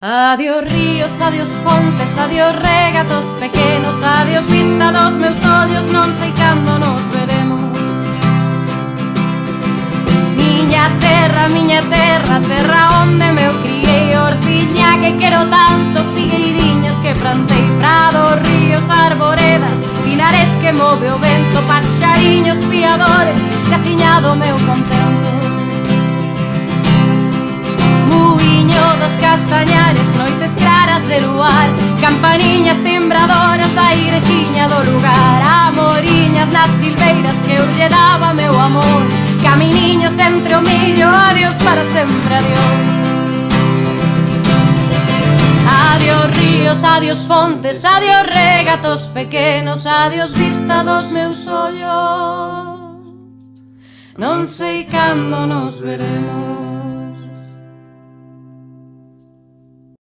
Adiós ríos, adiós fontes, adiós regatos pequenos, adiós vista dos meus ollos, non sei cando nos veremos. Miña terra, terra onde me eu criei, hortiña que quero tanto, figueiriñas que plantei, prados, ríos, arboredas, pilares que move o vento, paxariños piadores, casiñado meu contento. Muiño dos castañares, noites claras de luar, campaniñas timbradoras da igrexiña do lugar, amoriñas nas silveiras que eu lle daba meu amor, caminiños entre o millo, adiós para sempre, adiós. Adiós ríos, adiós fontes, adiós regatos pequenos, adiós vista dos meus ollos, non sei cando nos veremos.